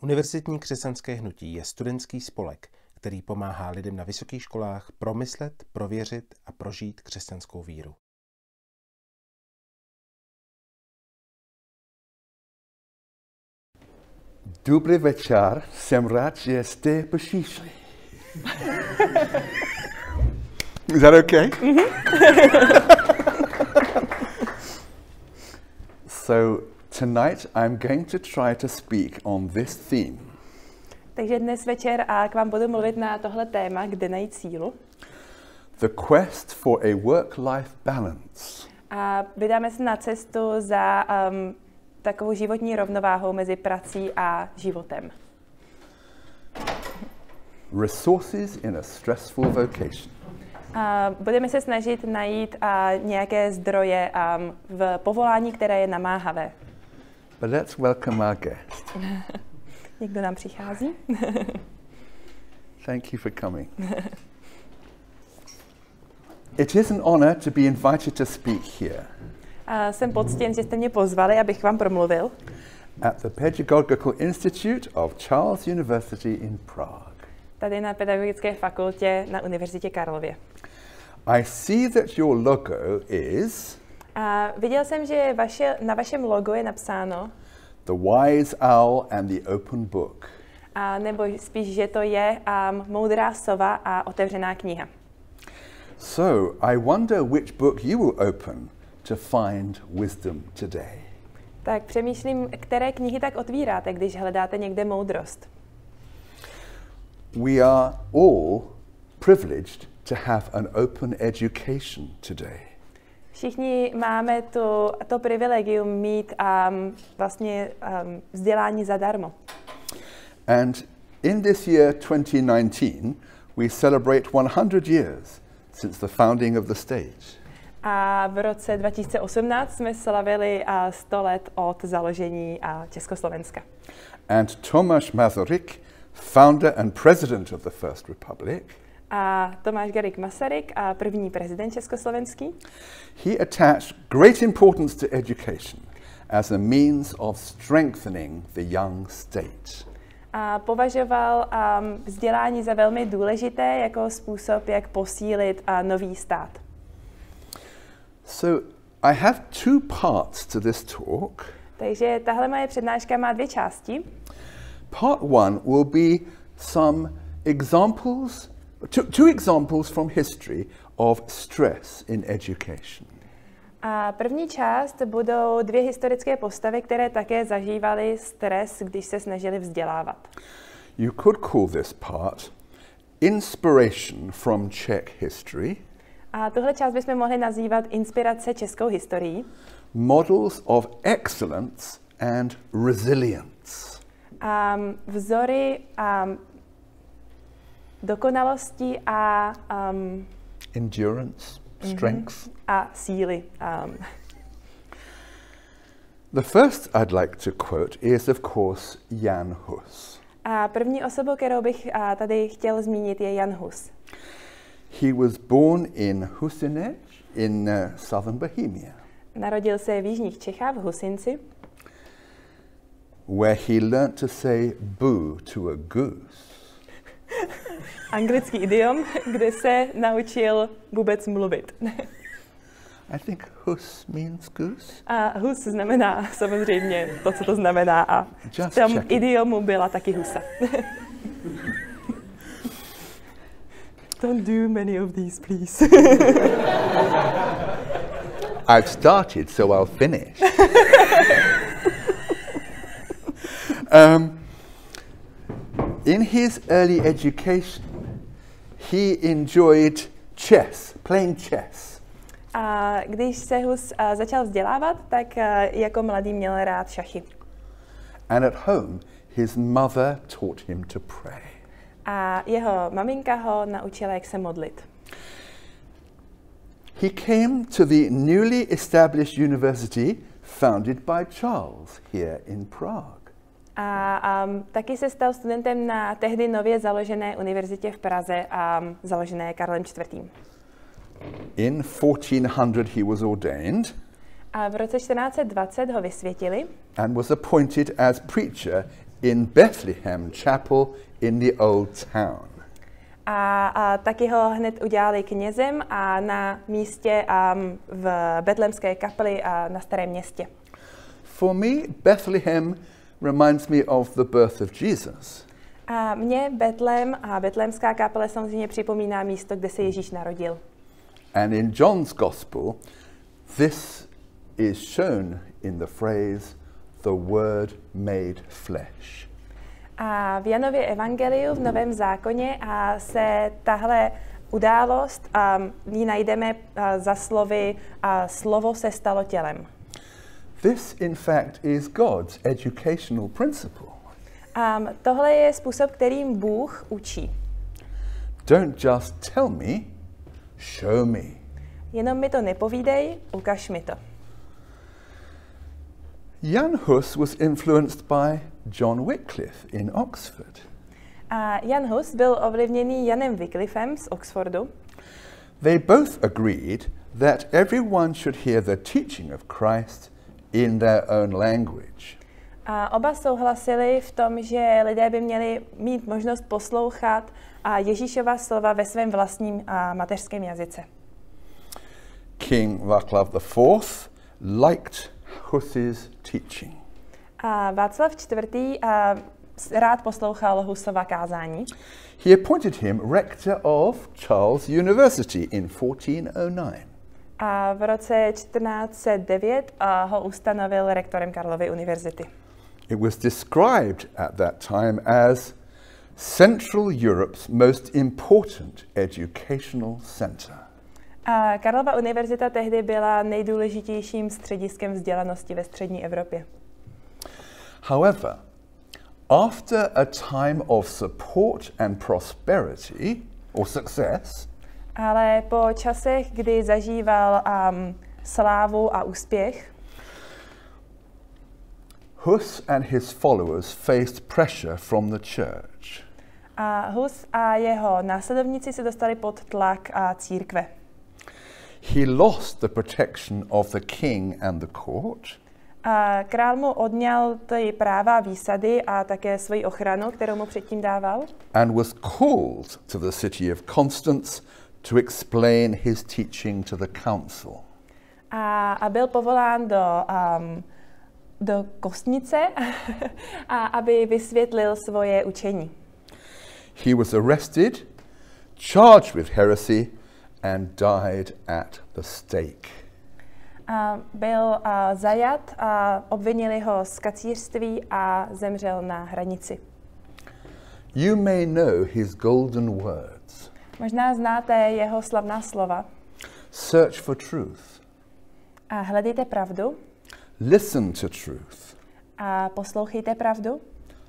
Univerzitní křesťanské hnutí je studentský spolek, který pomáhá lidem na vysokých školách promyslet, prověřit a prožít křesťanskou víru. Dobrý večer, jsem rád, že jste přišli. Is that okay? So tonight I'm going to try to speak on this theme. Takže dnes večer k vám budu mluvit na tohle téma, kde najít sílu. The quest for a work-life balance. A vydáme se na cestu za takovou životní rovnováhou mezi prací a životem. Resources in a stressful vocation. Budeme se snažit najít nějaké zdroje v povolání, které je namáhavé. But let's welcome our guest. Někdo nám přichází. Thank you for coming. It is an honor to be invited to speak here. Jsem poctěn, že jste mě pozvali, abych vám promluvil. At the Pedagogical Institute of Charles University in Prague. Tady na Pedagogické fakultě na Univerzitě Karlově. I see that your logo is Viděl jsem, že na vašem logu je napsáno the wise owl and the open book. Nebo spíš, že to je moudrá sova a otevřená kniha. So I wonder which book you will open to find wisdom today. Tak přemýšlím, které knihy tak otvíráte, když hledáte někde moudrost. We are all privileged to have an open education today. Všichni máme to privilegium mít vzdělání zadarmo. And in this year 2019, we celebrate 100 years since the founding of the state. A v roce 2018 jsme slavili 100 let od založení Československa. And Tomáš Masaryk, founder and president of the First Republic, A Tomáš Garrigue Masaryk, první prezident československý, he attached great importance to education as a means of strengthening the young state. A považoval vzdělání za velmi důležité jako způsob, jak posílit nový stát. So I have two parts to this talk. Takže tahle moje přednáška má dvě části. Part one will be some examples, two examples from history of stress in education. A první část budou dvě historické postavy, které také zažívaly stres, když se snažili vzdělávat. You could call this part Inspiration from Czech History. A tuhle část bychom mohli nazývat Inspirace českou historií. Models of excellence and resilience. Vzory dokonalosti a Endurance, strength. A síly. The first I'd like to quote is, of course, Jan Hus. A první osobou, kterou bych tady chtěl zmínit, je Jan Hus. He was born in Husinec in southern Bohemia, Narodil se v jižních Čechách, v Husinci, where he learnt to say boo to a goose. anglický idiom, kde se naučil vůbec mluvit. I think Hus means goose. A hus znamená samozřejmě to, co to znamená. A v tom idiomu byla taky husa. Don't do many of these, please. I've started, so I'll finish. In his early education, he enjoyed chess, playing chess. A když se Hus začal vzdělávat, tak jako mladý měl rád šachy. And at home, his mother taught him to pray. A jeho maminka ho naučila, jak se modlit. He came to the newly established university founded by Charles here in Prague. A taky se stal studentem na tehdy nově založené univerzitě v Praze, založené Karlem IV. In 1400 he was ordained. A v roce 1420 ho vysvětili. And was appointed as preacher in Bethlehem Chapel in the Old Town. A taky ho hned udělali knězem a na místě v Betlémské kapli a na Starém městě. For me, Bethlehem reminds me of the birth of Jesus. A mě Betlém a Betlémská kaple samozřejmě připomíná místo, kde se Ježíš narodil. And in John's Gospel, this is shown in the phrase, the Word made flesh. A v Janově evangeliu v Novém zákoně se tahle událost ji najdeme za slovy slovo se stalo tělem. This, in fact, is God's educational principle. Tohle je způsob, kterým Bůh učí. Don't just tell me, show me. Jenom mi to nepovídej, ukaž mi to. Jan Hus was influenced by John Wycliffe in Oxford. A Jan Hus byl ovlivněný Janem Wycliffem z Oxfordu. They both agreed that everyone should hear the teaching of Christ in their own language. A oba souhlasili v tom, že lidé by měli mít možnost poslouchat Ježíšova slova ve svém vlastním mateřském jazyce. King Václav IV liked Hus's teaching. A Václav IV. Rád poslouchal Husova kázání. He appointed him rector of Charles University in 1409. A v roce 1409 ho ustanovil rektorem Karlovy univerzity. It was described at that time as Central Europe's most important educational center. A Karlova univerzita tehdy byla nejdůležitějším střediskem vzdělanosti ve střední Evropě. However, after a time of support and prosperity or success, ale po časech, kdy zažíval slávu a úspěch, Hus and his followers faced pressure from the church. A Hus a jeho následovníci se dostali pod tlak církve. He lost the protection of the king and the court. A král mu odňal ty práva výsady a také svoji ochranu, kterou mu předtím dával. And was called to the city of Constance to explain his teaching to the council. A byl povolán do Kostnice, aby vysvětlil svoje učení. He was arrested, charged with heresy, and died at the stake. Byl zajat a obvinili ho z kacířství a zemřel na hranici. You may know his golden words. Možná znáte jeho slavná slova. Search for truth. A hledejte pravdu. Listen to truth. A poslouchejte pravdu.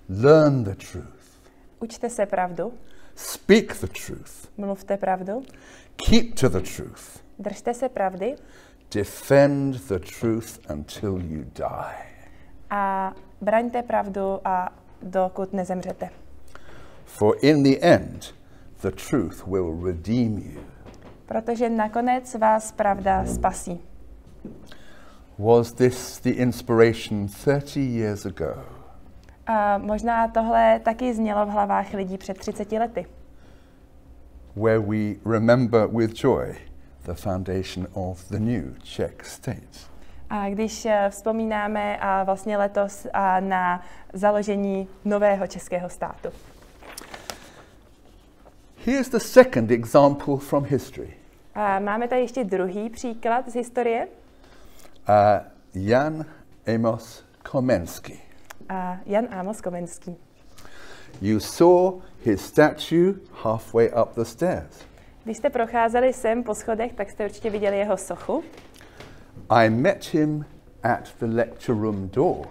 Learn the truth. Učte se pravdu. Speak the truth. Mluvte pravdu. Keep to the truth. Držte se pravdy. Defend the truth until you die. A braňte pravdu dokud nezemřete. For in the end, the truth will redeem you. Protože nakonec vás pravda spasí. Was this the inspiration 30 years ago? A možná tohle taky znělo v hlavách lidí před 30 lety. Where we remember with joy the foundation of the new Czech state. A když vzpomínáme vlastně letos na založení nového českého státu. Here's the second example from history. A máme tady ještě druhý příklad z historie. Jan Amos Komenský. Jan Amos Komenský. You saw his statue halfway up the stairs. Když jste procházeli sem po schodech, tak jste určitě viděli jeho sochu. I met him at the lecture room door.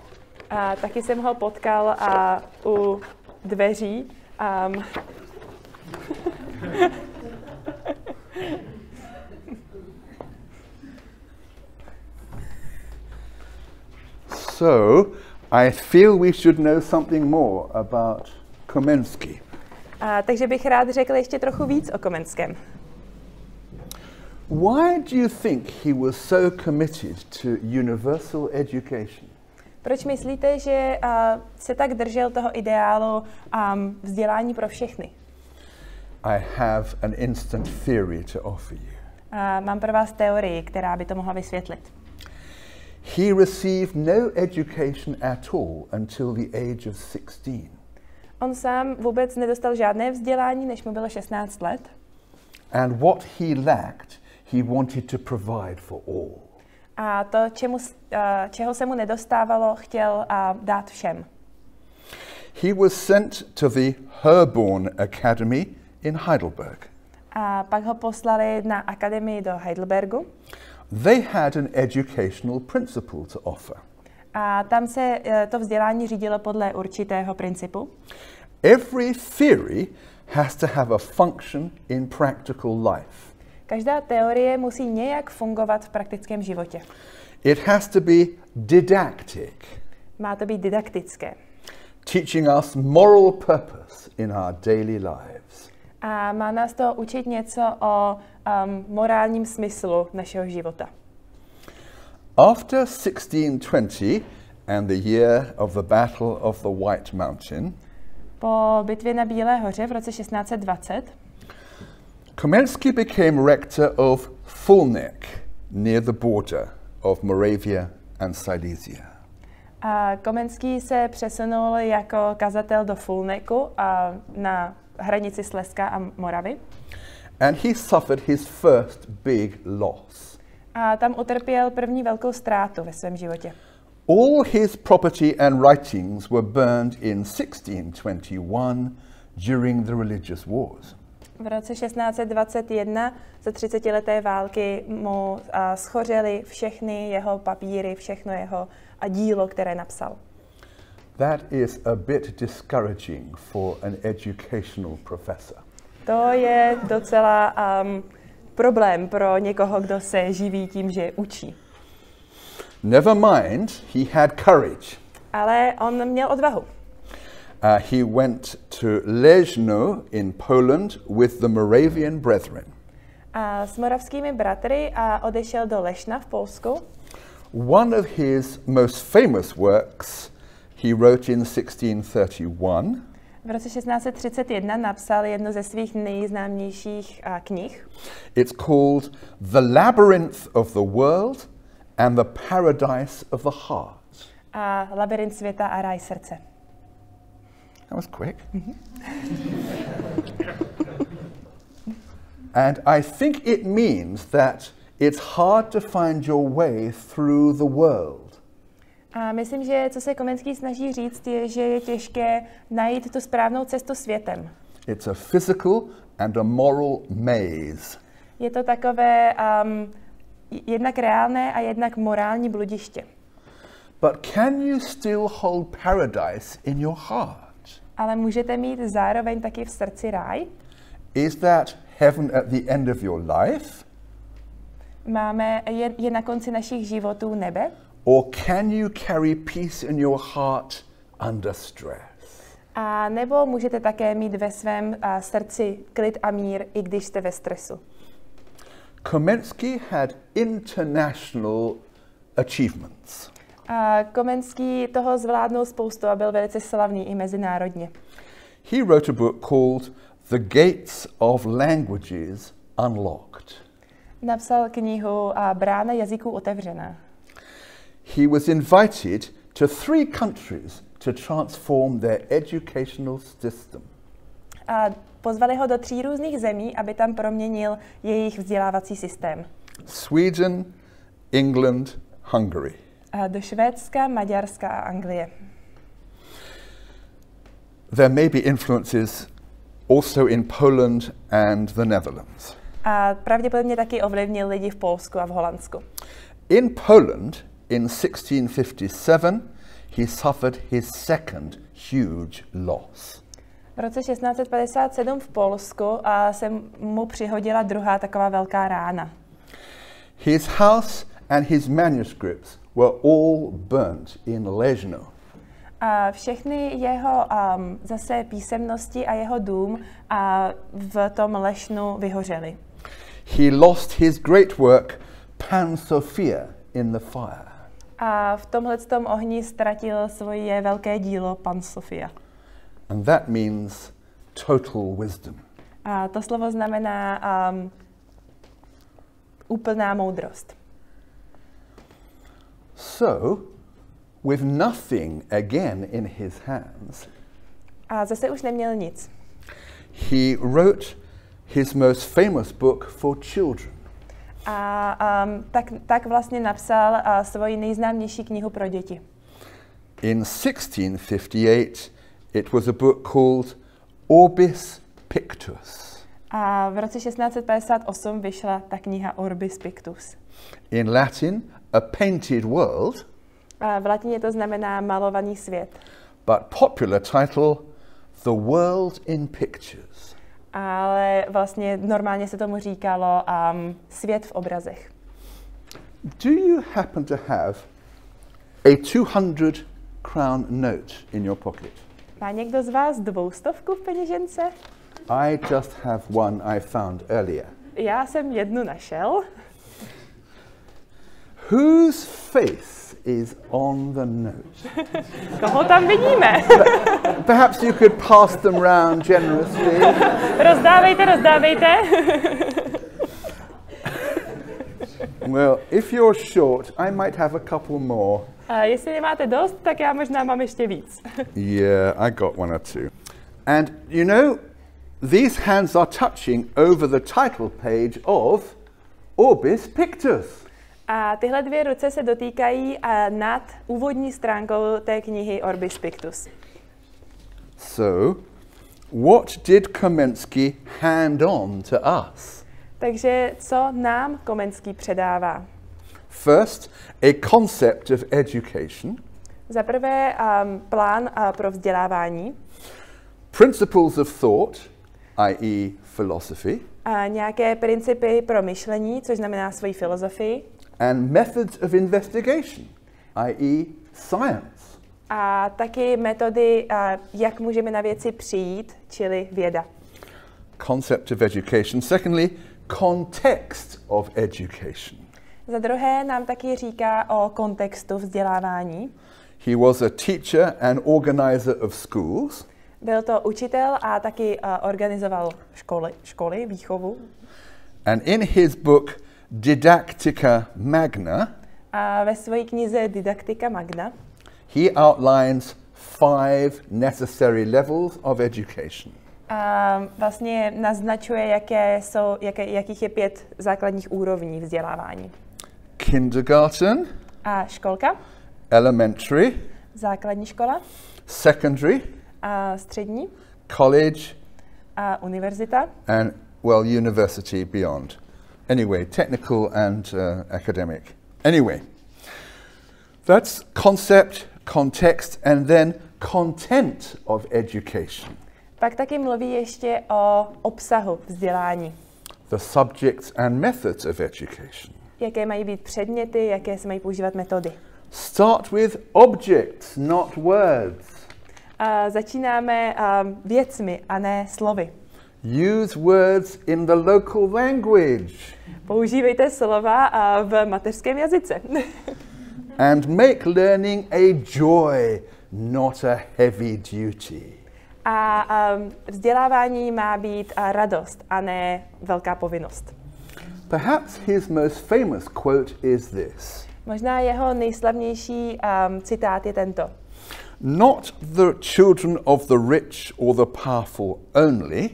A taky jsem ho potkal u dveří. So, I feel we should know something more about Komenský. Takže bych rád řekl ještě trochu víc o Komenském. Why do you think he was so committed to universal education? Proč myslíte, že se tak držel toho ideálu vzdělání pro všechny? I have an instant theory to offer you. Mám pro vás teorii, která by to mohla vysvětlit. He received no education at all until the age of 16. On sám vůbec nedostal žádné vzdělání, než mu bylo 16 let. And what he lacked, he wanted to provide for all. A to, čeho se mu nedostávalo, chtěl dát všem. He was sent to the Herborn Academy in Heidelberg. A pak ho poslali na akademii do Heidelbergu. They had an educational principle to offer. A tam se to vzdělání řídilo podle určitého principu. Every theory has to have a function in practical life. Každá teorie musí nějak fungovat v praktickém životě. It has to be didactic, Má to být didaktické. teaching us moral purpose in our daily lives. A má nás to učit něco o morálním smyslu našeho života. After 1620 and the year of the Battle of the White Mountain, Po bitvě na Bílé hoře v roce 1620 Komensky became rector of Fulnek, near the border of Moravia and Silesia. a Komenský se přesunul jako kazatel do Fulneku na hranici Slezska a Moravy. And he suffered his first big loss. A tam utrpěl první velkou ztrátu ve svém životě. All his property and writings were burned in 1621 during the religious wars. V roce 1621 za 30leté války mu schořely všechny jeho papíry, všechno jeho dílo, které napsal. That is a bit discouraging for an educational professor. To je docela problém pro někoho, kdo se živí tím, že učí. Never mind, he had courage. Ale on měl odvahu. He went to Leszno in Poland with the Moravian Brethren. A s moravskými bratry odešel do Lešna v Polsku. One of his most famous works he wrote in 1631. V roce 1631 napsal jednu ze svých nejznámějších knih. It's called The Labyrinth of the World and the Paradise of the Heart. Labyrint světa a ráj srdce. That was quick. And I think it means that it's hard to find your way through the world. A myslím, že co se Komenský snaží říct, je, že je těžké najít tu správnou cestu světem. It's a physical and a moral maze. Je to takové jednak reálné a jednak morální bludiště. But can you still hold paradise in your heart? Ale můžete mít zároveň taky v srdci ráj? Is that heaven at the end of your life? Je na konci našich životů nebe? Or can you carry peace in your heart under stress? A nebo můžete také mít ve svém srdci klid a mír, i když jste ve stresu. Komensky had international achievements. Komenský toho zvládnul spoustu a byl velice slavný i mezinárodně. He wrote a book called The Gates of Languages Unlocked. Napsal knihu Brána jazyků otevřená. He was invited to 3 countries to transform their educational system. A pozvali ho do 3 různých zemí, aby tam proměnil jejich vzdělávací systém. Sweden, England, Hungary. Do Švédska, Maďarska a Anglie. There may be influences also in Poland and the Netherlands. A pravděpodobně taky ovlivnil lidi v Polsku a v Holandsku. In Poland, in 1657, he suffered his second huge loss. V roce 1657 v Polsku se mu přihodila druhá taková velká rána. His house and his manuscripts were all burnt in Leszno. A všechny jeho zase písemnosti a jeho dům v tom Lešnu vyhořely. He lost his great work, Pan Sophia, in the fire. A v tomhletom ohni ztratil svoje velké dílo pan Sofia. And that means total wisdom. A to slovo znamená úplná moudrost. So, with nothing again in his hands, A zase už neměl nic. he wrote his most famous book for children. A tak vlastně napsal svoji nejznámější knihu pro děti. In 1658, it was a book called Orbis Pictus. A v roce 1658 vyšla ta kniha Orbis Pictus. In Latin, a painted world, A v latině to znamená malovaný svět. but popular title, The World in Pictures. Ale vlastně normálně se tomu říkalo svět v obrazech. Do you happen to have a 200 crown note in your pocket? Má někdo z vás 200 v peněžence? I just have one I found earlier. Já jsem jednu našel. Whose face is on the note? Koho tam vidíme? Perhaps you could pass them round generously. Rozdávejte, rozdávejte. Well, if you're short, I might have a couple more. A jestli nemáte dost, tak já možná mám ještě víc. Yeah, I got one or two. And you know, these hands are touching over the title page of Orbis Pictus. A tyhle dvě ruce se dotýkají nad úvodní stránkou té knihy Orbis Pictus. So, what did Kamensky hand on to us? Takže co nám Komenský předává? First, a concept of education, Za prvé plán pro vzdělávání, principles of thought, i.e. philosophy, a nějaké principy pro myšlení, což znamená svoji filozofii, and methods of investigation, i.e. science. a taky metody, jak můžeme na věci přijít, čili věda. Concept of education. Secondly, context of education. Za druhé nám taky říká o kontextu vzdělávání. He was a teacher and organizer of schools. Byl to učitel a taky organizoval školy, výchovu. And in his book Didactica Magna, A ve své knize Didactica Magna he outlines 5 necessary levels of education. a vlastně naznačuje, jakých je 5 základních úrovní vzdělávání. Kindergarten, A školka, elementary, základní škola, secondary, a střední, college, a univerzita, and, well, university beyond. Anyway, technical and academic. Anyway, that's concept, context, and then content of education. Pak taky mluví ještě o obsahu vzdělání. The subjects and methods of education. Jaké mají být předměty, jaké se mají používat metody. Start with objects, not words. A začínáme věcmi a ne slovy. Use words in the local language. Používejte slova v mateřském jazyce. And make learning a joy, not a heavy duty. A vzdělávání má být radost a ne velká povinnost. Perhaps his most famous quote is this. Možná jeho nejslavnější citát je tento. Not the children of the rich or the powerful only,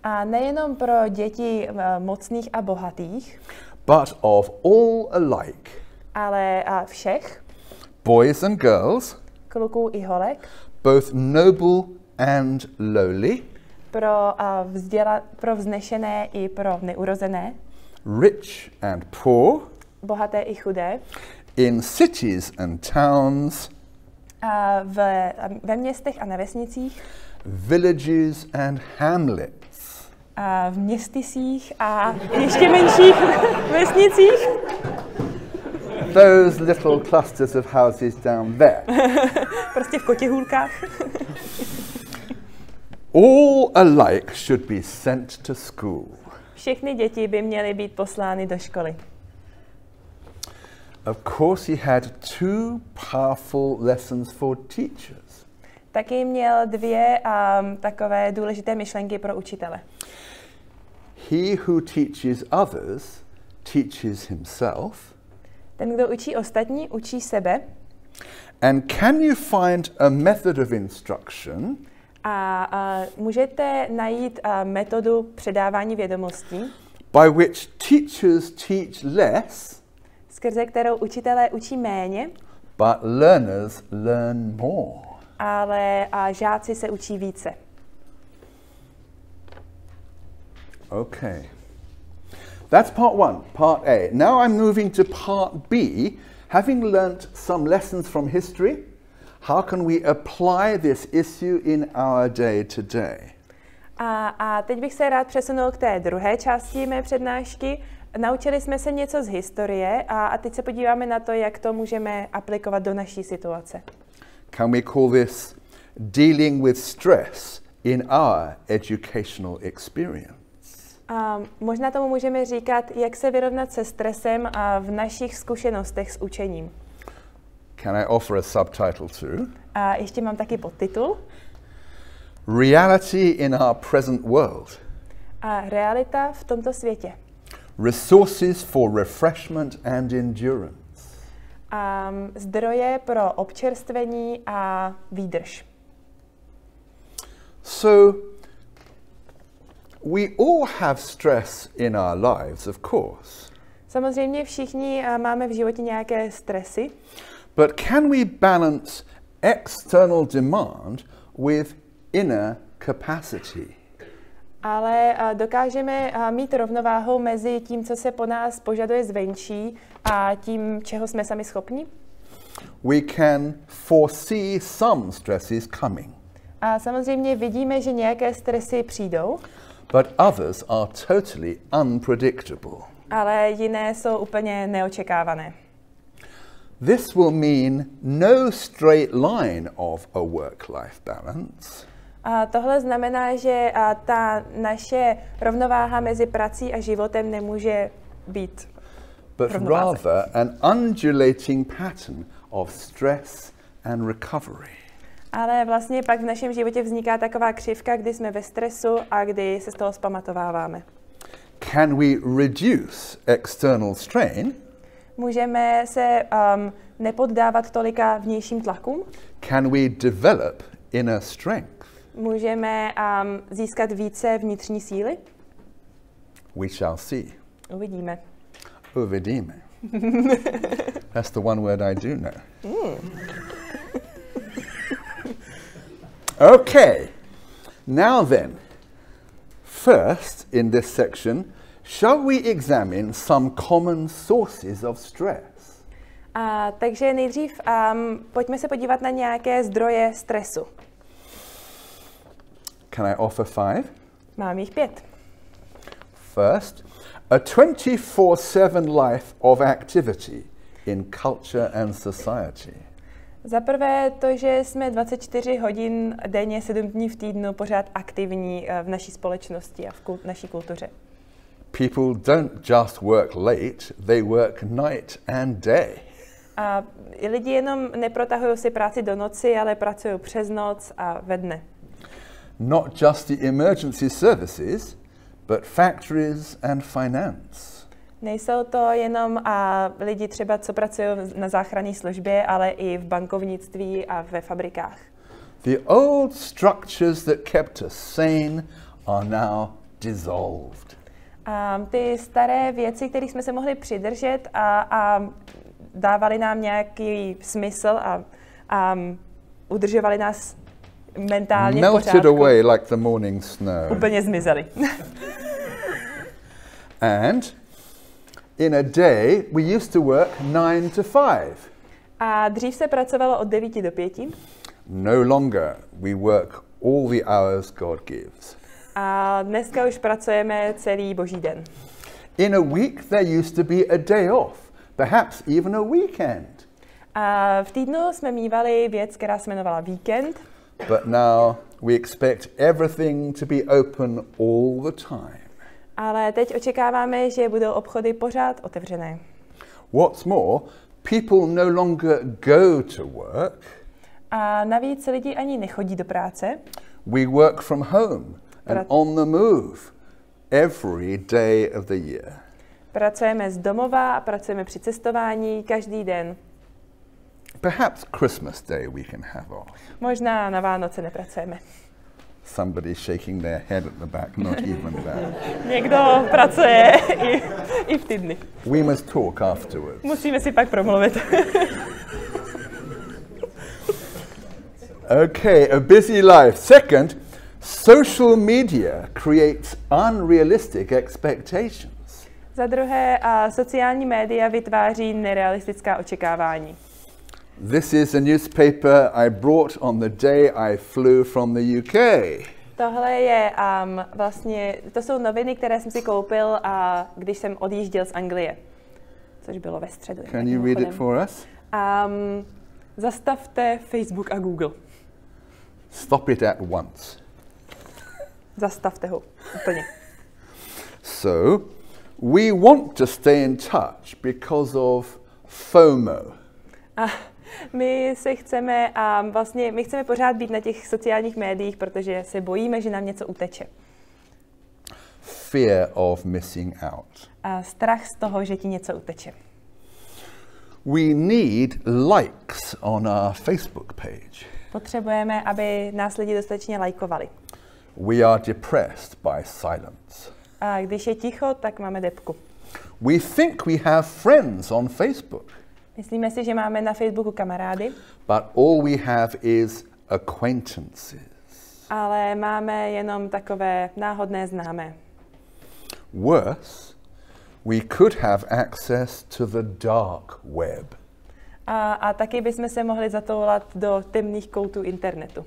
A nejenom pro děti mocných a bohatých, but of all alike, ale všech, boys and girls, kluků i holek, both noble and lowly, pro vznešené i pro neurozené, rich and poor, bohaté i chudé, in cities and towns, a ve městech a na vesnicích, villages and hamlets. A v městysích a ještě menších vesnicích. Those little clusters of houses down there. Prostě v Kotihůlkách. All alike should be sent to school. Všechny děti by měly být poslány do školy. of course, he had two powerful lessons for teachers. Taky měl dvě takové důležité myšlenky pro učitele. He who teaches others teaches himself. Ten, kdo učí ostatní, učí sebe. And can you find a method of instruction A můžete najít metodu předávání vědomostí, by which teachers teach less, skrze kterou učitelé učí méně, but learners learn more? ale žáci se učí více. Okay. That's part one, part A. Now I'm moving to part B. Having learnt some lessons from history, how can we apply this issue in our day today? A teď bych se rád přesunul k té druhé části mé přednášky. Naučili jsme se něco z historie a teď se podíváme na to, jak to můžeme aplikovat do naší situace. Can we call this dealing with stress in our educational experience? A možná tomu můžeme říkat, jak se vyrovnat se stresem a v našich zkušenostech s učením. Can I offer a subtitle too? A ještě mám taky podtitul. Reality in our present world. A realita v tomto světě. Resources for refreshment and endurance. A zdroje pro občerstvení a výdrž. So, we all have stress in our lives, of course. Samozřejmě všichni máme v životě nějaké stresy, But can we balance external demand with inner capacity? ale dokážeme mít rovnováhu mezi tím, co se po nás požaduje zvenčí a tím, čeho jsme sami schopni. We can foresee some stresses coming, A samozřejmě vidíme, že nějaké stresy přijdou, but others are totally unpredictable. ale jiné jsou úplně neočekávané. This will mean no straight line of a work-life balance, A tohle znamená, že ta naše rovnováha mezi prací a životem nemůže být but rovnováze. rather an undulating pattern of stress and recovery. Ale vlastně pak v našem životě vzniká taková křivka, kdy jsme ve stresu a kdy se z toho zpamatováváme. Can we reduce external strain? Můžeme se nepoddávat tolika vnějším tlakům. Can we develop inner strength? Můžeme získat více vnitřní síly. We shall see. Uvidíme. Uvidíme. That's the one word I do know. Okay. Now then, first in this section, shall we examine some common sources of stress? Takže nejdřív pojďme se podívat na nějaké zdroje stresu. Can I offer 5? Mám jich 5. First, a 24/7 life of activity in culture and society. Za prvé to, že jsme 24 hodin denně, 7 dní v týdnu pořád aktivní v naší společnosti a v naší kultuře. People don't just work late, they work night and day. A lidi jenom neprotahují si práci do noci, ale pracují přes noc a ve dne. Not just the emergency services, but factories and finance. Nejsou to jenom lidi třeba, co pracují na záchranné službě, ale i v bankovnictví a ve fabrikách. The old structures that kept us sane are now dissolved. A ty staré věci, kterých jsme se mohli přidržet a dávali nám nějaký smysl a udržovali nás mentálně v Melted pořádku, away like the morning snow. úplně zmizely. And in a day, we used to work 9 to 5. A dřív se pracovalo od 9 do 5. No longer we work all the hours God gives. A dneska už pracujeme celý boží den. In a week, there used to be a day off, perhaps even a weekend. A v týdnu jsme mívali věc, která se jmenovala víkend. But now we expect everything to be open all the time. Ale teď očekáváme, že budou obchody pořád otevřené. What's more, People no longer go to work. A navíc lidi ani nechodí do práce. We work from home and on the move every day of the year. Pracujeme z domova a pracujeme při cestování každý den. Perhaps Christmas Day we can have off. Možná na Vánoce nepracujeme. Somebody shaking their head at the back, not even that. Někdo pracuje i v ty dny. We must talk afterwards. Musíme si pak promluvit. Okay, a busy life. Second, social media creates unrealistic expectations. Za druhé, sociální média vytváří nerealistická očekávání. This is a newspaper I brought on the day I flew from the UK. Tohle je vlastně, to jsou noviny, které jsem si koupil, když jsem odjížděl z Anglie, což bylo ve středu. Can you read it for us? Zastavte Facebook a Google. Stop it at once. Zastavte ho úplně. So, we want to stay in touch because of FOMO. A my chceme pořád být na těch sociálních médiích, protože se bojíme, že nám něco uteče. Fear of missing out. A strach z toho, že ti něco uteče. We need likes on our Facebook page. Potřebujeme, aby nás lidi dostatečně lajkovali. We are depressed by silence. A když je ticho, tak máme depku. We think we have friends on Facebook. Myslíme si, že máme na Facebooku kamarády, but all we have is acquaintances. ale máme jenom takové náhodné známé. Worse, we could have access to the dark web. A taky bychom se mohli zatoulat do temných koutů internetu.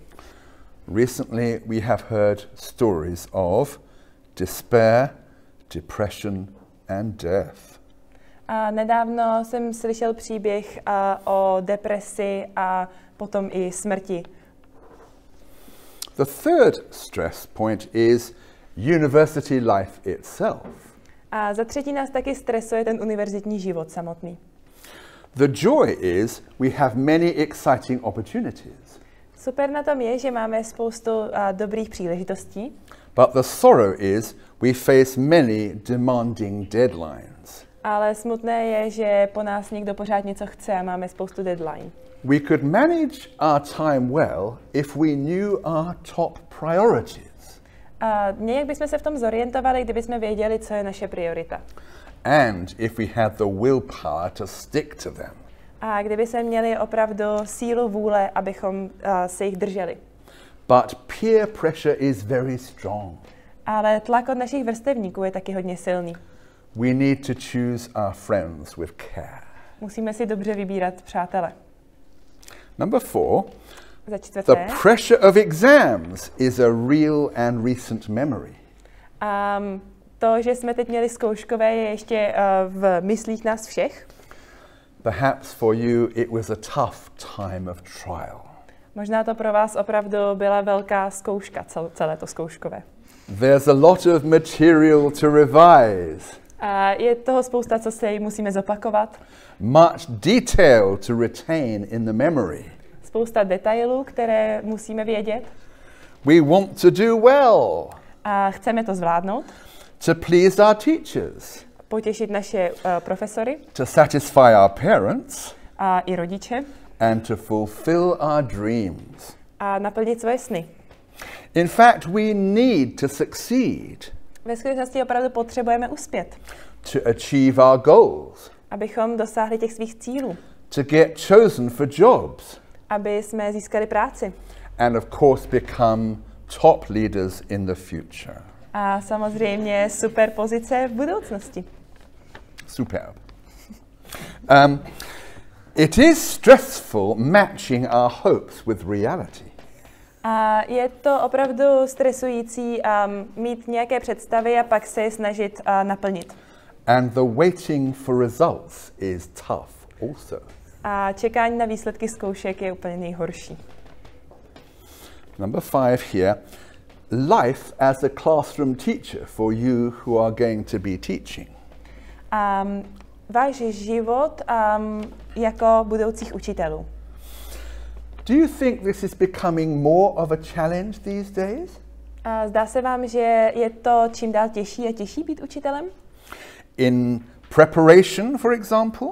Recently, we have heard stories of despair, depression, and death. A nedávno jsem slyšel příběh o depresi a potom i smrti. The third stress point is university life itself. A za třetí nás taky stresuje ten univerzitní život samotný. The joy is we have many exciting opportunities. Super na tom je, že máme spoustu dobrých příležitostí. But the sorrow is we face many demanding deadlines. Ale smutné je, že po nás někdo pořád něco chce a máme spoustu deadline. We could manage our time well if we knew our top priorities. A nějak bychom se v tom zorientovali, kdybychom věděli, co je naše priorita. And if we had the willpower to stick to them. A kdyby se měli opravdu sílu vůle, abychom se jich drželi. But peer pressure is very strong. Ale tlak od našich vrstevníků je taky hodně silný. We need to choose our friends with care. Musíme si dobře vybírat přátele. Number 4, Za čtvrté, the pressure of exams is a real and recent memory. To, že jsme teď měli zkouškové, je ještě v myslích nás všech. Perhaps for you it was a tough time of trial. Možná to pro vás opravdu byla velká zkouška, celé to zkouškové. There's a lot of material to revise. A je toho spousta, co si musíme zopakovat. Much detail to retain in the memory. Spousta detailů, které musíme vědět. We want to do well. A chceme to zvládnout. To please our teachers. Potěšit naše profesory. To satisfy our parents. A i rodiče. And to fulfill our dreams. A naplnit svoje sny. In fact, we need to succeed. Ve skutečnosti opravdu potřebujeme uspět. To achieve our goals. Abychom dosáhli těch svých cílů. To get chosen for jobs. Aby jsme získali práci. And of course become top leaders in the future. A samozřejmě super pozice v budoucnosti. Superb. It is stressful matching our hopes with reality. A je to opravdu stresující mít nějaké představy a pak se je snažit naplnit. And the waiting for results is tough also. A čekání na výsledky zkoušek je úplně nejhorší. Number 5 here. Life as a classroom teacher for you who are going to be teaching. váš život jako budoucích učitelů. Do you think this is becoming more of a challenge these days? Zdá se vám, že je to čím dál těžší a těžší být učitelem? In preparation, for example?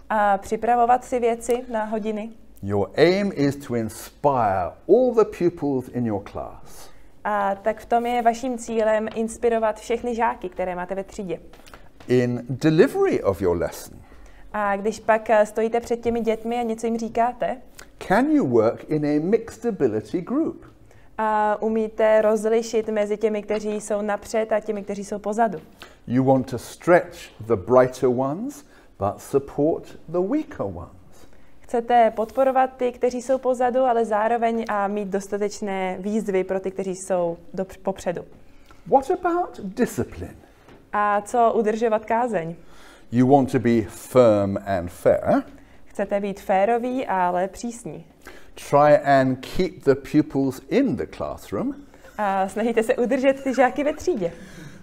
A připravovat si věci na hodiny? Your aim is to inspire all the pupils in your class. A tak v tom je vaším cílem inspirovat všechny žáky, které máte ve třídě. In delivery of your lesson, A když pak stojíte před těmi dětmi a něco jim říkáte, can you work in a mixed ability group? a umíte rozlišit mezi těmi, kteří jsou napřed a těmi, kteří jsou pozadu. You want to stretch the brighter ones, but support the weaker ones. Chcete podporovat ty, kteří jsou pozadu, ale zároveň mít dostatečné výzvy pro ty, kteří jsou popředu. What about discipline? A co udržovat kázeň? You want to be firm and fair. Chcete být féroví, ale přísní. Try and keep the pupils in the classroom. A snažíte se udržet ty žáky ve třídě.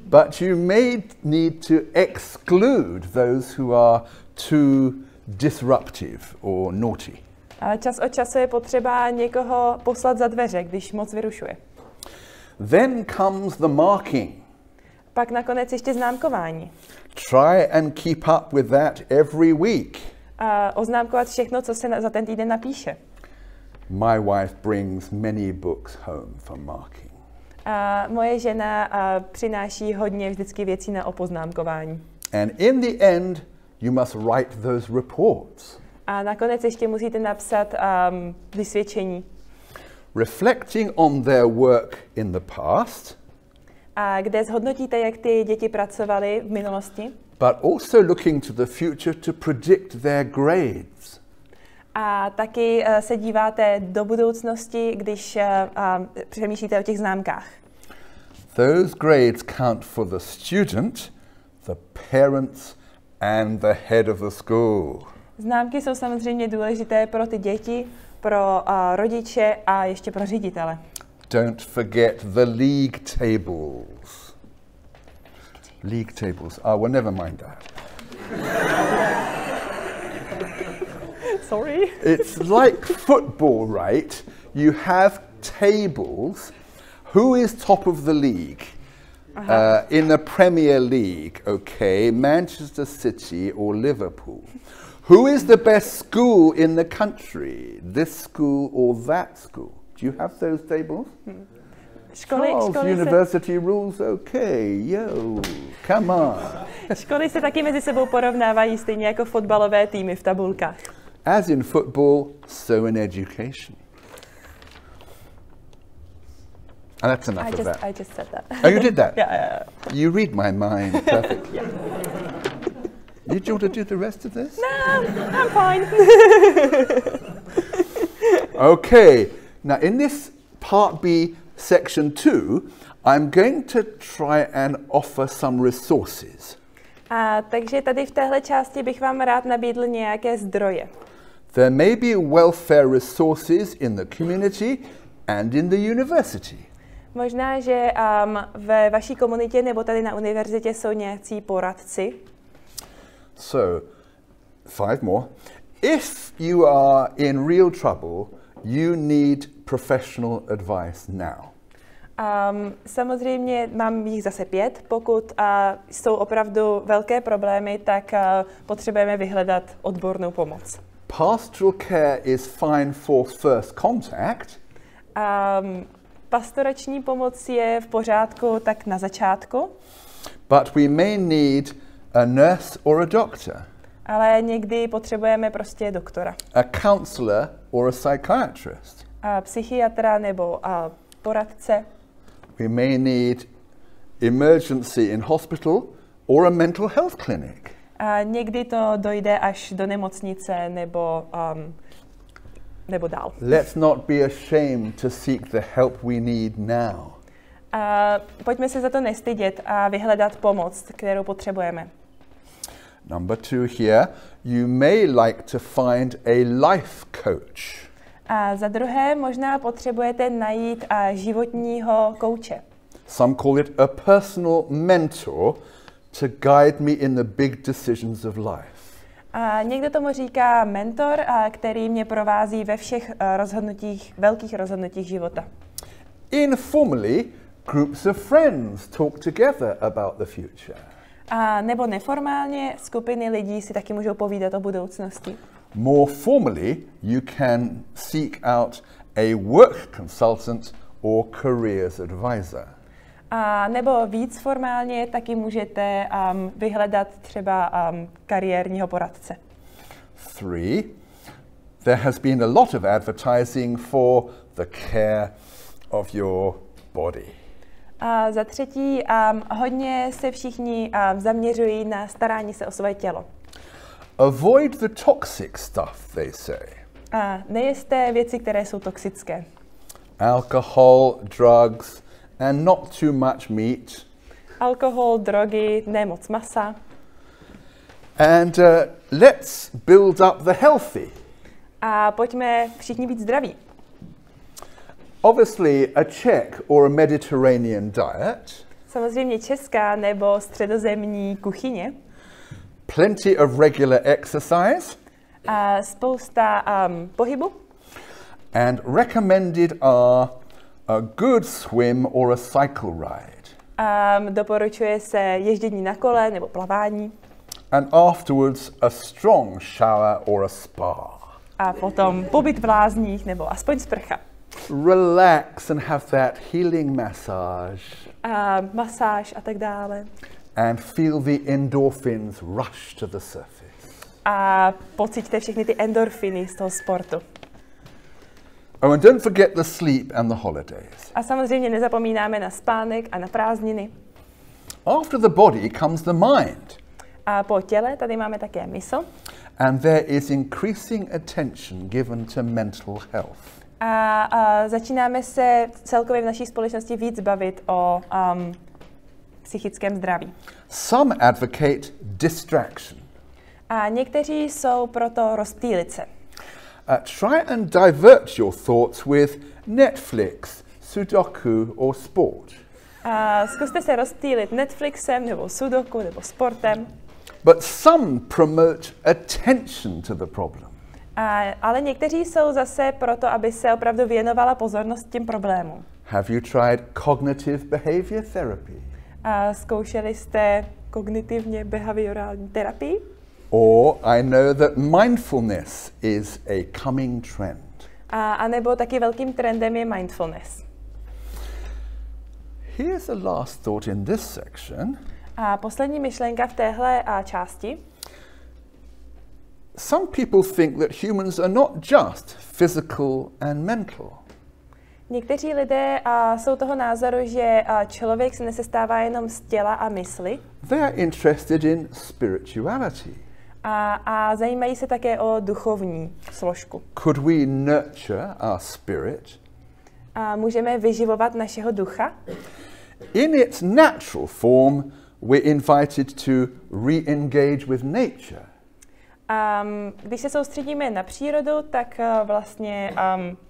But you may need to exclude those who are too disruptive or naughty. Ale čas od času je potřeba někoho poslat za dveře, když moc vyrušuje. Then comes the marking. Pak nakonec ještě známkování. Try and keep up with that every week. A oznámkovat všechno, co se za ten týden napíše. My wife brings many books home for marking. A moje žena přináší hodně vždycky věcí na opoznámkování. And in the end, you must write those reports. A nakonec ještě musíte napsat vysvědčení. Reflecting on their work in the past, A kde zhodnotíte, jak ty děti pracovaly v minulosti. but also looking to the future to predict their grades. A taky se díváte do budoucnosti, když přemýšlíte o těch známkách. Those grades count for the student, the parents, and the head of the school. Známky jsou samozřejmě důležité pro ty děti, pro rodiče a ještě pro ředitele. Don't forget the league tables. League tables. Oh, well, never mind that. Sorry. It's like football, right? You have tables. Who is top of the league? In the Premier League, okay, Manchester City or Liverpool. Who is the best school in the country? This school or that school? Do you have those tables? Charles University rules, okay, yo, come on. Školy se taky mezi sebou porovnávají stejně jako fotbalové týmy v tabulkách. As in football, so in education. And that's enough of that. I just said that. Oh, you did that? Yeah. You read my mind perfectly. Did you want to do the rest of this? No, I'm fine. Okay, now in this part B, section 2, I'm going to try and offer some resources. Takže tady v téhle části bych vám rád nabídl nějaké zdroje. There may be welfare resources in the community and in the university. Možná, že ve vaší komunitě nebo tady na univerzitě jsou nějací poradci. So, 5 more. If you are in real trouble, you need professional advice now. Samozřejmě mám jich zase 5. Pokud jsou opravdu velké problémy, tak potřebujeme vyhledat odbornou pomoc. Pastoral care is fine for first contact. Pastorační pomoc je v pořádku tak na začátku. But we may need a nurse or a doctor. Ale někdy potřebujeme prostě doktora. A counselor or a psychiatrist. Psychiatra nebo poradce. We may need emergency in hospital or a mental health clinic. A někdy to dojde až do nemocnice nebo dál. Let's not be ashamed to seek the help we need now. Pojďme se za to nestydět a vyhledat pomoc, kterou potřebujeme. Number 2 here, you may like to find a life coach. A za druhé, možná potřebujete najít životního kouče. Some call it a personal mentor to guide me in the big decisions of life. A někdo tomu říká mentor, který mě provází ve všech velkých rozhodnutích života. Informally, groups of friends talk together about the future. A nebo neformálně skupiny lidí si taky můžou povídat o budoucnosti. More formally, you can seek out a work consultant or careers advisor. A nebo víc formálně taky můžete vyhledat třeba kariérního poradce. 3, there has been a lot of advertising for the care of your body. A za třetí, hodně se všichni zaměřují na starání se o své tělo. Avoid the toxic stuff, they say. A nejeste věci, které jsou toxické. Alcohol, drugs, and not too much meat. Alkohol, drogy, ne moc masa. And let's build up the healthy. A pojďme všichni být zdraví. Obviously, a Czech or a Mediterranean diet. Samozřejmě česká nebo středozemní kuchyně. Plenty of regular exercise. A spousta pohybu. And recommended are a good swim or a cycle ride. Doporučuje se ježdění na kole nebo plavání. And afterwards a strong shower or a spa. A potom pobyt v lázních nebo aspoň sprcha. Relax and have that healing massage. Masáž a tak dále. And feel the endorphins rush to the surface. A pociťte všechny ty endorfiny z toho sportu. Oh, and don't forget the sleep and the holidays. A samozřejmě nezapomínáme na spánek a na prázdniny. After the body comes the mind. A po těle tady máme také mysl. And there is increasing attention given to mental health. A začínáme se celkově v naší společnosti víc bavit o psychickém zdraví. Some advocate distraction. A někteří jsou proto rozptýlit se. Try and divert your thoughts with Netflix, Sudoku or sport. Zkuste se rozptýlit Netflixem nebo Sudoku nebo sportem. But some promote attention to the problem. Ale někteří jsou zase proto, aby se opravdu věnovala pozornost těm problémům. Have you tried cognitive behavior therapy? Zkoušeli jste kognitivně behaviorální terapii? Or I know that mindfulness is a coming trend. A nebo taky velkým trendem je mindfulness. Here's a last thought in this section. A poslední myšlenka v téhle části. Some people think that humans are not just physical and mental. Někteří lidé jsou toho názoru, že člověk se nesestává jenom z těla a mysli. They are interested in spirituality. A zajímají se také o duchovní složku. Could we nurture our spirit? A můžeme vyživovat našeho ducha? In its natural form, we're invited to re-engage with nature. Když se soustředíme na přírodu, tak vlastně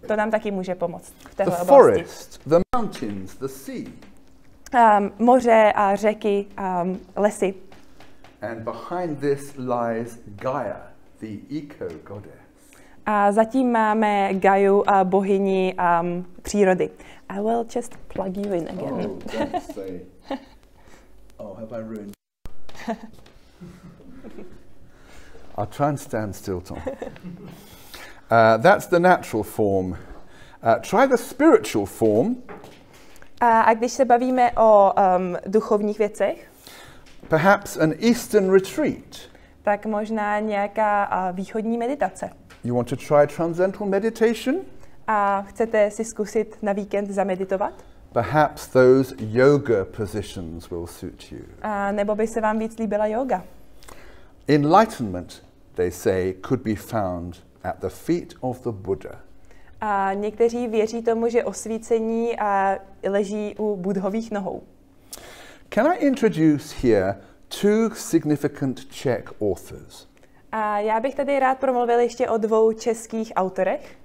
to nám taky může pomoct v téhle The oblasti. forest, the mountains, the sea. Moře a řeky, lesy. And behind this lies Gaia, the eco-goddess. A zatím máme Gaiu, bohyni přírody. I will just plug you in again. Oh, don't say. Oh, have I ruined? I'll try and stand still, Tom. That's the natural form. Try the spiritual form. A když se bavíme o duchovních věcech, perhaps an Eastern retreat. Tak možná nějaká východní meditace. You want to try transcendental meditation? A chcete si zkusit na víkend zameditovat? Perhaps those yoga positions will suit you. A nebo by se vám víc líbila yoga? Enlightenment, they say, could be found at the feet of the Buddha. A někteří věří tomu, že osvícení leží u Budhových nohou. Can I introduce here two significant Czech authors? A já bych tady rád promluvil ještě o dvou českých autorech.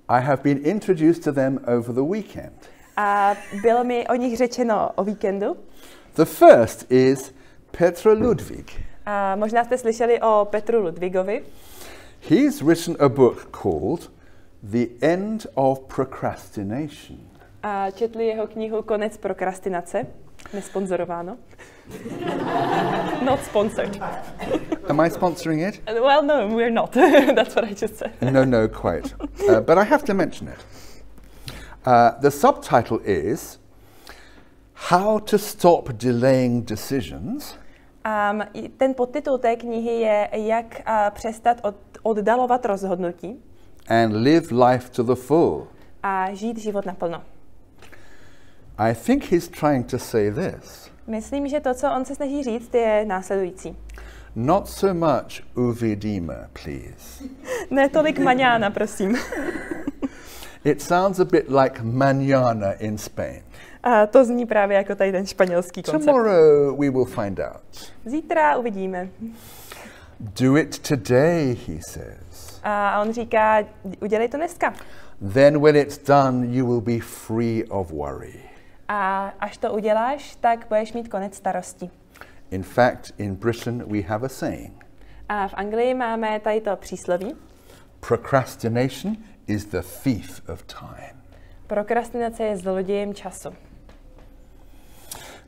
I have been introduced to them over the weekend. A bylo mi o nich řečeno o víkendu. The first is Petr Ludwig. A možná jste slyšeli o Petru Ludwigovi. He's written a book called The End of Procrastination. A četli jeho knihu Konec prokrastinace. Nesponzorováno. Not sponsored. Am I sponsoring it? Well, no, we're not. That's what I just said. No, quite. But I have to mention it. The subtitle is How to Stop Delaying Decisions. Ten podtitul té knihy je Jak přestat oddalovat rozhodnutí And live life to the full. a žít život naplno. I think he's trying to say this. Myslím, že to, co on se snaží říct, je následující. Not so much uvidima, please. Ne tolik maňána, prosím. It sounds a bit like mañana in Spain. A to zní právě jako tady ten španělský koncept. Tomorrow we will find out. Zítra uvidíme. Do it today, he says. A on říká, udělej to dneska. Then when it's done, you will be free of worry. A až to uděláš, tak budeš mít konec starostí. In fact, in Britain we have a saying. A v Anglii máme tady to přísloví. Procrastination is the thief of time. Prokrastinace je zlodějem času.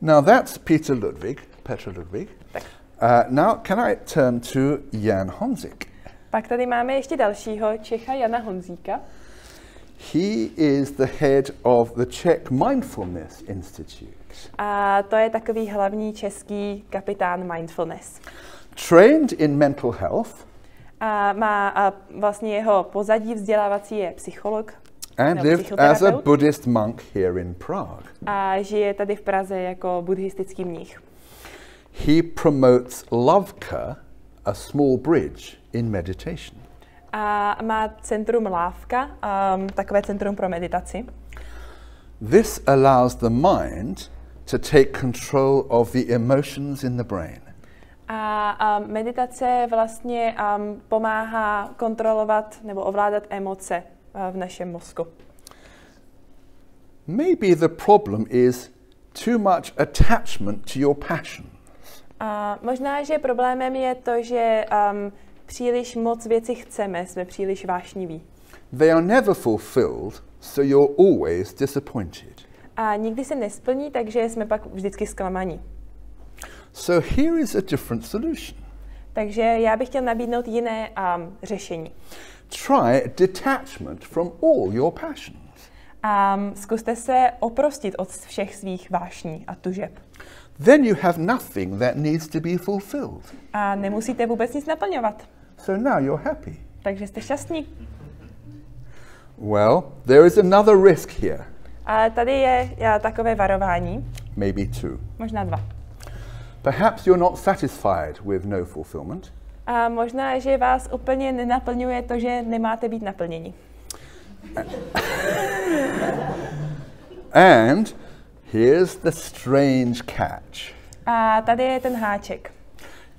Now that's Petr Ludwig. Now can I turn to Jan Honzik? Pak tady máme ještě dalšího Čecha, Jana Honzíka. He is the head of the Czech Mindfulness Institute. A to je takový hlavní český kapitán mindfulness. Trained in mental health. A vlastně jeho pozadí vzdělávací je psycholog. And lived as a Buddhist monk here in Prague. A žije tady v Praze jako buddhistický mních. He promotes Lavka, a small bridge in meditation. A má centrum Lávka, takové centrum pro meditaci. This allows the mind to take control of the emotions in the brain. A meditace vlastně pomáhá kontrolovat nebo ovládat emoce v našem mozku. Maybe the problem is too much attachment to your passions. Možná, že problémem je to, že příliš moc věci chceme, jsme příliš vášniví. They are never fulfilled, so you're always disappointed. A nikdy se nesplní, takže jsme pak vždycky zklamaní. So here is a different solution. Takže já bych chtěl nabídnout jiné řešení. Try detachment from all your passions. Zkuste se oprostit od všech svých vášní a tužeb. Then you have nothing that needs to be fulfilled. A nemusíte vůbec nic naplňovat. So now you're happy. Takže jste šťastní. Well, there is another risk here. Ale tady je takové varování. Maybe two. Možná dva. Perhaps you're not satisfied with no fulfillment. A možná, že vás úplně nenaplňuje to, že nemáte být naplněni. And here's the strange catch. A tady je ten háček.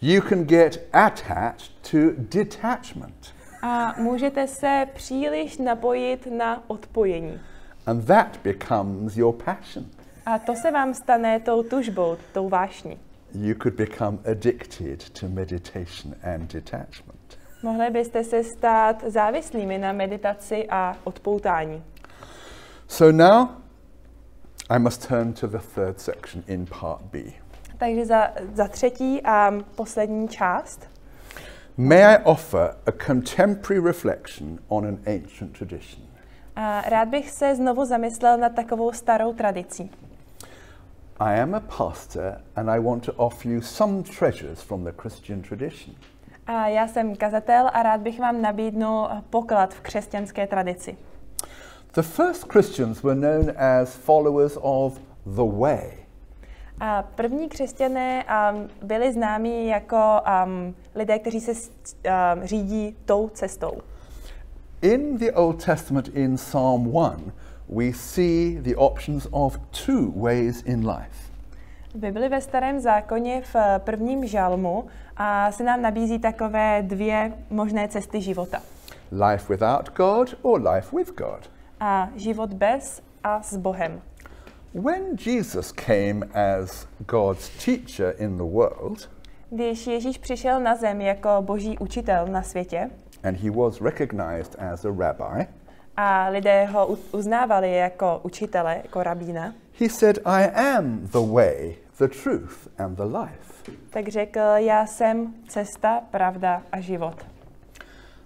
You can get attached to detachment. A můžete se příliš napojit na odpojení. And that becomes your passion. A to se vám stane tou tužbou, tou vášní. You could become addicted to meditation and detachment. Mohli byste se stát závislými na meditaci a odpoutání. So now I must turn to the third section in part B. Takže za třetí a poslední část. May I offer a contemporary reflection on an ancient tradition? A rád bych se znovu zamyslel nad takovou starou tradicí. I am a pastor and I want to offer you some treasures from the Christian tradition. A já jsem kazatel a rád bych vám nabídnul poklad v křesťanské tradici. The first Christians were known as followers of the way. A první křesťané byli známí jako lidé, kteří se řídí tou cestou. In the Old Testament in Psalm 1, we see the options of two ways in life. V Bibli ve Starém zákoně v prvním žalmu se nám nabízí takové dvě možné cesty života. Life without God or life with God. A život bez a s Bohem. When Jesus came as God's teacher in the world, Když Ježíš přišel na zem jako boží učitel na světě and he was recognized as a rabbi, a lidé ho uznávali jako učitele, jako rabína, he said, I am the way, the truth and the life. tak řekl, já jsem cesta, pravda a život.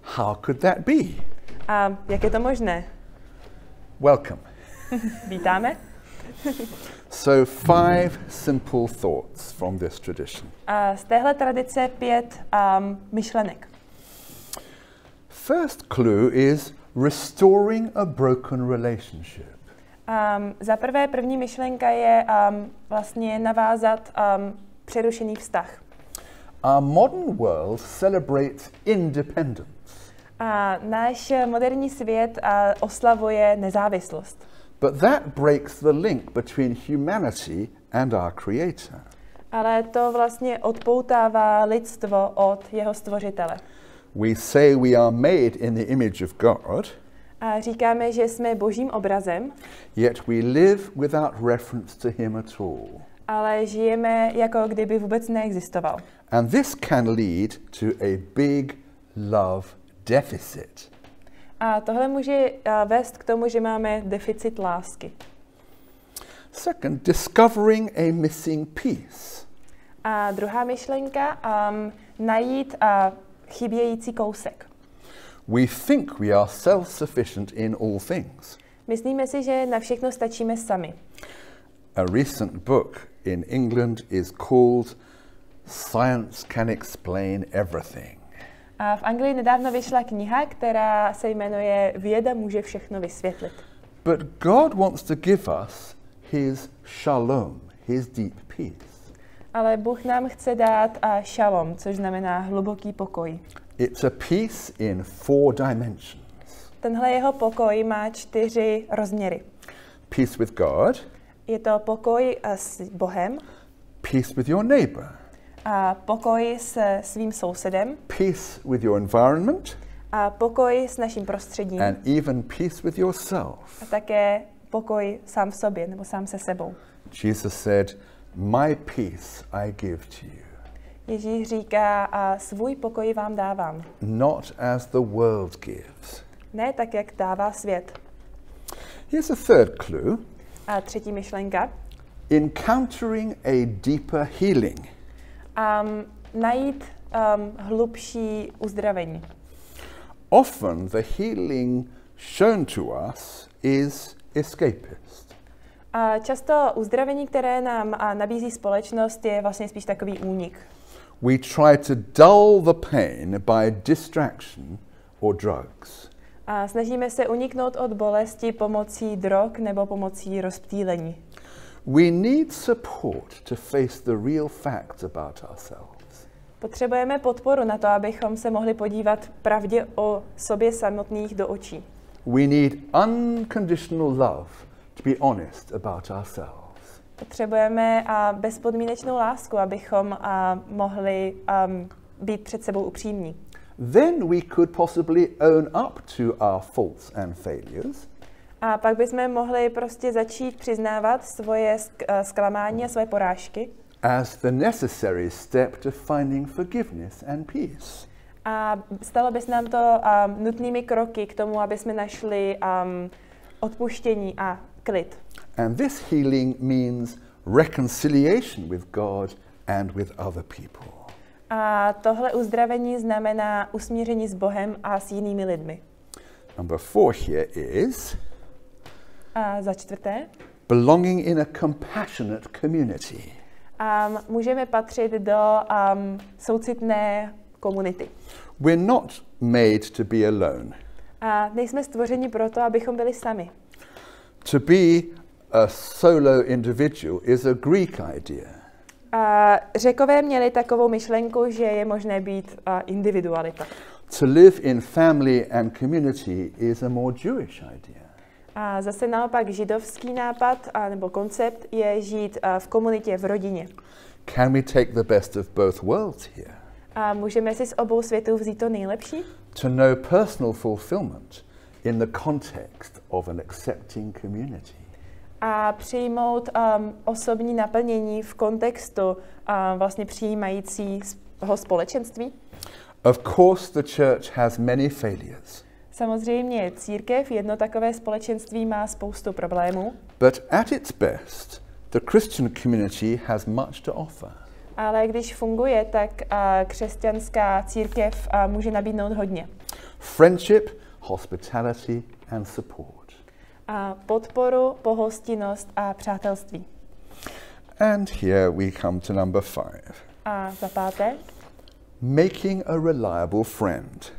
How could that be? A jak je to možné? Welcome. Vítáme? So 5 simple thoughts from this tradition. A z téhle tradice 5 myšlenek. First clue is restoring a broken relationship. Za prvé, první myšlenka je vlastně navázat přerušený vztah. Our modern world celebrates independence. A náš moderní svět oslavuje nezávislost. But that breaks the link between humanity and our Creator. Ale to vlastně odpoutává lidstvo od jeho stvořitele. We say we are made in the image of God, A říkáme, že jsme božím obrazem, yet we live without reference to him at all. ale žijeme, jako kdyby vůbec neexistoval. And this can lead to a big love deficit. A tohle může vést k tomu, že máme deficit lásky. Second, discovering a missing piece. A druhá myšlenka, najít chybějící kousek. We think we are self-sufficient in all things. Myslíme si, že na všechno stačíme sami. A recent book in England is called Science Can Explain Everything. A v Anglii nedávno vyšla kniha, která se jmenuje Věda může všechno vysvětlit. But God wants to give us his shalom, his deep peace. Ale Bůh nám chce dát šalom, což znamená hluboký pokoj. It's a peace in 4 dimensions. Tenhle jeho pokoj má 4 rozměry. Peace with God, Je to pokoj s Bohem, peace with your neighbor, a pokoj se svým sousedem, peace with your environment, a pokoj s naším prostředím, and even peace with yourself. a také pokoj sám v sobě nebo sám se sebou. Jesus said, "My peace I give to you, Ježíš říká, svůj pokoj vám dávám. not as the world gives." Ne tak, jak dává svět. Here's a third clue. A třetí myšlenka. Encountering a deeper healing. Najít hlubší uzdravení. Often the healing shown to us is escapist. A často uzdravení, které nám nabízí společnost, je vlastně spíš takový únik. We try to dull the pain by distraction or drugs. A snažíme se uniknout od bolesti pomocí drog nebo pomocí rozptýlení. We need support to face the real facts about ourselves. Potřebujeme podporu na to, abychom se mohli podívat pravdě o sobě samotných do očí. We need unconditional love to be honest about ourselves. Potřebujeme bezpodmínečnou lásku, abychom mohli být před sebou upřímní. Then we could possibly own up to our faults and failures. A pak bychom mohli prostě začít přiznávat svoje zklamání a svoje porážky. As the necessary step to finding forgiveness and peace. A stalo by se nám to nutnými kroky k tomu, aby jsme našli odpuštění a klid. And this healing means reconciliation with God and with other people. A tohle uzdravení znamená usmíření s Bohem a s jinými lidmi. Number 4 here is A za čtvrté, belonging in a compassionate community. můžeme patřit do soucitné komunity. We're not made to be alone. A nejsme stvořeni proto, abychom byli sami. To be a solo individual is a Greek idea. A Řekové měli takovou myšlenku, že je možné být individualita. To live in family and community is a more Jewish idea. A zase naopak židovský nápad nebo koncept je žít v komunitě, v rodině. Can we take the best of both worlds here? A můžeme si z obou světů vzít to nejlepší? To know personal fulfillment in the context of an accepting community. a přijmout osobní naplnění v kontextu vlastně přijímajícího společenství. Of course, the church has many failures. Samozřejmě církev, jedno takové společenství, má spoustu problémů. But at its best, the Christian community has much to offer. Ale když funguje, tak křesťanská církev může nabídnout hodně. Friendship, hospitality and support. Podporu, pohostinnost a přátelství. And here we come to number 5. A za páté, Making a reliable friend.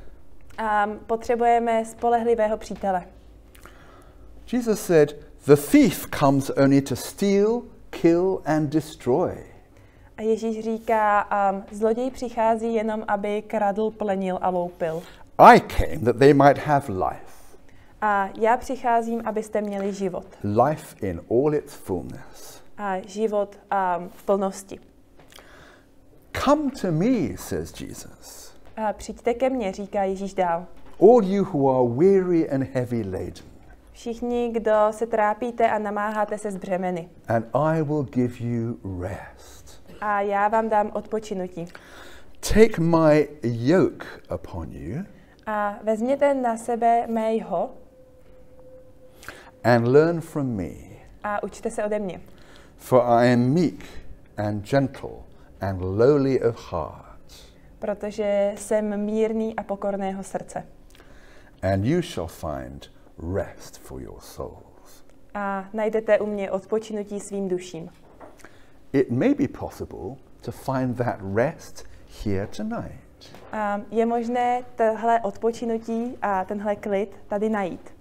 potřebujeme spolehlivého přítele. Jesus said, the thief comes only to steal, kill and destroy. A Ježíš říká, zloděj přichází jenom, aby kradl, plenil a loupil. I came that they might have life. A já přicházím, abyste měli život. Life in all its fullness. A život v plnosti. Come to me, says Jesus. Přijďte ke mně, říká Ježíš dál. All you who are weary and heavy laden. Všichni, kdo se trápíte a namáháte se s břemeny. And I will give you rest. A já vám dám odpočinutí. Take my yoke upon you. A vezměte na sebe mé jho And learn from me. a učte se ode mě. For I am meek and gentle and lowly of heart. Protože jsem mírný a pokorného srdce. And you shall find rest for your souls. A najdete u mě odpočinutí svým duším. It may be possible to find that rest here tonight. A je možné tohle odpočinutí a tenhle klid tady najít.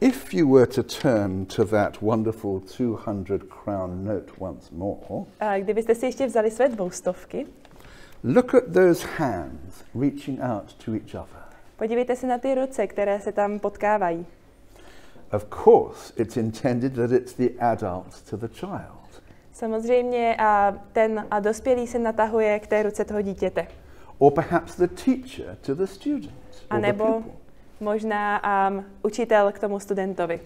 If you were to turn to that wonderful 200 crown note once more, A kdybyste si ještě vzali své 200, look at those hands reaching out to each other. podívejte se na ty ruce, které se tam potkávají. Of course, it's intended that it's the adult to the child. Samozřejmě ten dospělý se natahuje k té ruce toho dítěte. Or perhaps the teacher to the student A or the nebo pupil. možná učitel k tomu studentovi.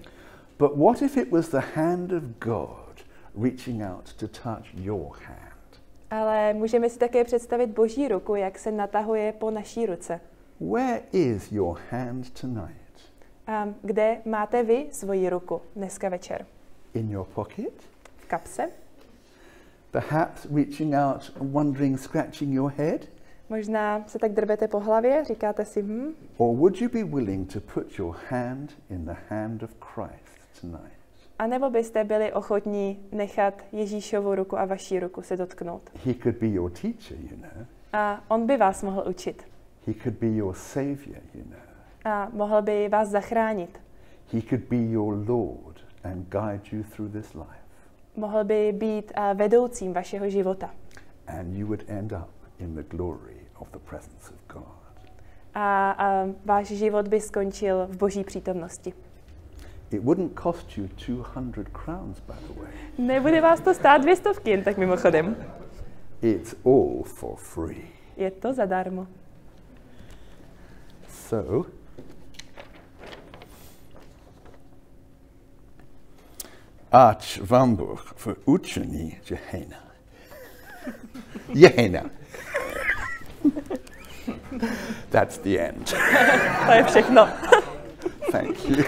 But what if it was the hand of God reaching out to touch your hand? Ale můžeme si také představit Boží ruku, jak se natahuje po naší ruce. Where is your hand tonight? Kde máte vy svoji ruku dneska večer? In your pocket? V kapse? Perhaps reaching out and wondering, scratching your head? Možná se tak drbete po hlavě, říkáte si, Or would you be willing to put your hand in the hand of Christ tonight? A nebo byste byli ochotní nechat Ježíšovu ruku a vaší ruku se dotknout? He could be your teacher, you know. A on by vás mohl učit. He could be your savior, you know. A mohl by vás zachránit. He could be your Lord and guide you through this life. Mohl by být vedoucím vašeho života. And you would end up in the glory of the presence of God. A váš život by skončil v Boží přítomnosti. It wouldn't cost you 200 crowns, by the way. Nebude vás to stát 200, jen tak mimochodem. It's all for free. Je to zadarmo. So, ač vám Bůh v učení Gehenna. Gehenna. That's the end. To je všechno. Thank you.